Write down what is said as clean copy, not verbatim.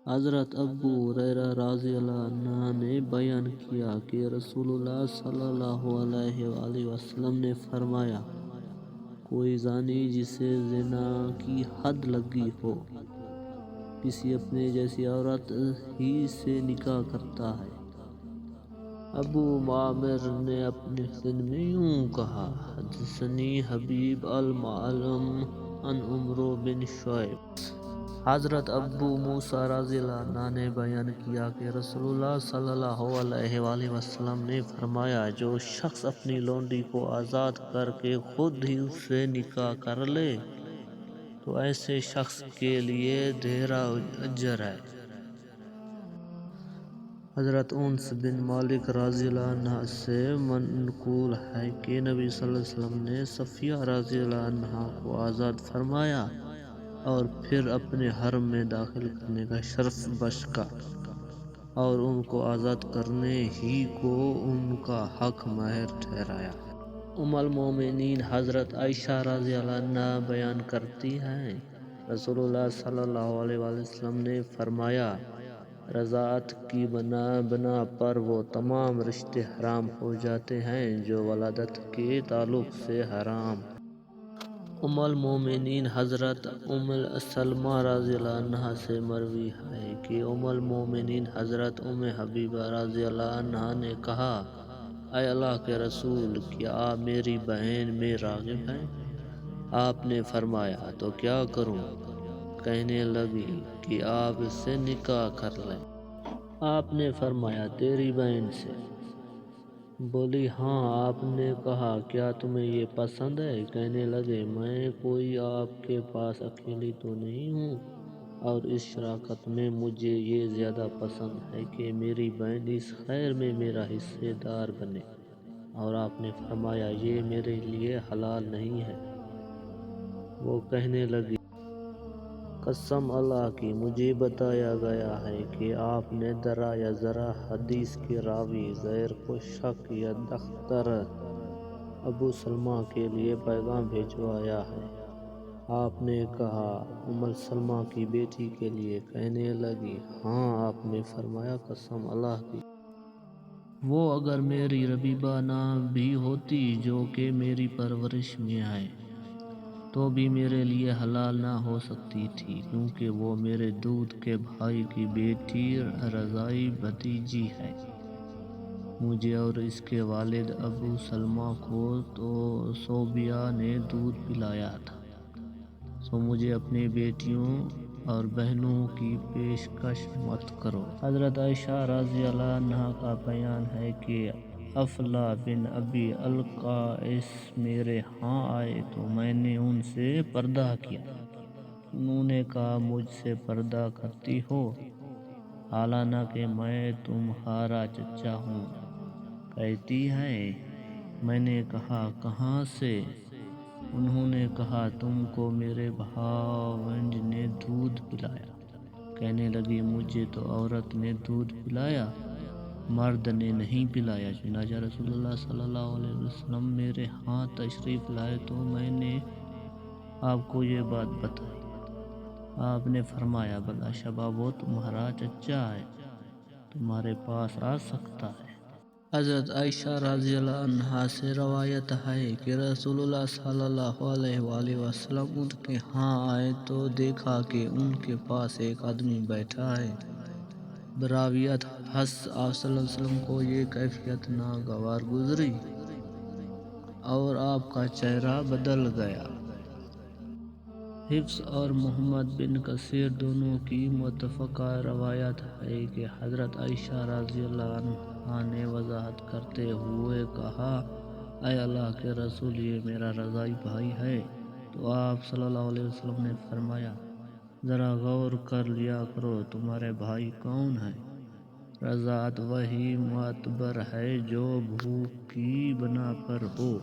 حضرت ابو ہریرہ رضی اللہ عنہ نے بیان کیا کہ رسول اللہ صلی اللہ علیہ وآلہ وسلم نے فرمایا، کوئی زانی جسے زنا کی حد لگی ہو کسی اپنے جیسی عورت ہی سے نکاح کرتا ہے۔ ابو معمر نے اپنے سن میں یوں کہا، حدثنی حبیب المعلم عن عمرو بن شعیب۔ حضرت ابو موسیٰ رضی اللہ عنہ نے بیان کیا کہ رسول اللہ صلی اللہ علیہ وآلہ وسلم نے فرمایا، جو شخص اپنی لونڈی کو آزاد کر کے خود ہی اس سے نکاح کر لے تو ایسے شخص کے لیے 1000 اجر ہے۔ حضرت انس بن مالک رضی اللہ عنہ سے منقول ہے کہ نبی صلی اللہ علیہ وسلم نے صفیہ رضی اللہ عنہا کو آزاد فرمایا اور پھر اپنے حرم میں داخل کرنے کا شرف بخشا اور ان کو آزاد کرنے ہی کو ان کا حق مہر ٹھہرایا۔ ام المومنین حضرت عائشہ رضی اللہ عنہا بیان کرتی ہیں، رسول اللہ صلی اللہ علیہ وآلہ وسلم نے فرمایا، رضاعت کی بنا پر وہ تمام رشتے حرام ہو جاتے ہیں جو ولادت کے تعلق سے حرام۔ ام المومنین حضرت ام سلمہ رضی اللہ عنہا سے مروی ہے کہ ام المومنین حضرت ام حبیبہ رضی اللہ عنہا نے کہا، اے اللہ کے رسول، کیا آپ میری بہن میں راغب ہیں؟ آپ نے فرمایا، تو کیا کروں؟ کہنے لگی کہ آپ اس سے نکاح کر لیں۔ آپ نے فرمایا، تیری بہن سے؟ بولی، ہاں۔ آپ نے کہا، کیا تمہیں یہ پسند ہے؟ کہنے لگے، میں کوئی آپ کے پاس اکیلی تو نہیں ہوں اور اس شراکت میں مجھے یہ زیادہ پسند ہے کہ میری بہن اس خیر میں میرا حصہ دار بنے۔ اور آپ نے فرمایا، یہ میرے لیے حلال نہیں ہے۔ وہ کہنے لگی، قسم اللہ کی، مجھے بتایا گیا ہے کہ آپ نے درا یا ذرا حدیث کے راوی غیر کو شک یا دختر ابو سلمہ کے لیے پیغام بھجوایا ہے۔ آپ نے کہا، ام سلمہ کی بیٹی کے لیے؟ کہنے لگی، ہاں۔ آپ نے فرمایا، قسم اللہ کی، وہ اگر میری ربیبہ نہ بھی ہوتی جو کہ میری پرورش میں ہے تو بھی میرے لیے حلال نہ ہو سکتی تھی، کیونکہ وہ میرے دودھ کے بھائی کی بیٹی رضاعی بھتیجی ہے۔ مجھے اور اس کے والد ابو سلمہ کو تو صوبیہ نے دودھ پلایا تھا، سو مجھے اپنی بیٹیوں اور بہنوں کی پیشکش مت کرو۔ حضرت عائشہ رضی اللہ عنہا کا بیان ہے کہ افلا بن ابی القیس میرے ہاں آئے تو میں نے ان سے پردہ کیا۔ انہوں نے کہا، مجھ سے پردہ کرتی ہو حالانہ کہ میں تمہارا چچا ہوں؟ کہتی ہے، میں نے کہا، کہاں سے؟ انہوں نے کہا، تم کو میرے بھاونج نے دودھ پلایا۔ کہنے لگی، مجھے تو عورت نے دودھ پلایا، مرد نے نہیں پلایا۔ چنانچہ رسول اللہ صلی اللہ علیہ وسلم میرے ہاں تشریف لائے تو میں نے آپ کو یہ بات بتائی۔ آپ نے فرمایا، بلا شبہ وہ تمہارا چچا ہے، تمہارے پاس آ سکتا ہے۔ حضرت عائشہ رضی اللہ عنہا سے روایت ہے کہ رسول اللہ صلی اللہ علیہ وآلہ وسلم ان کے ہاں آئے تو دیکھا کہ ان کے پاس ایک آدمی بیٹھا ہے۔ براویت حس آپ صلی اللہ علیہ وسلم کو یہ کیفیت ناگوار گزری اور آپ کا چہرہ بدل گیا۔ حفص اور محمد بن کثیر دونوں کی متفقہ روایت ہے کہ حضرت عائشہ رضی اللہ عنہا نے وضاحت کرتے ہوئے کہا، اے اللہ کے رسول، یہ میرا رضاعی بھائی ہے۔ تو آپ صلی اللہ علیہ وسلم نے فرمایا، ذرا غور کر لیا کرو، تمہارے بھائی کون ہیں؟ رضاعت وہی معتبر ہے جو بھوک کی بنا پر ہو۔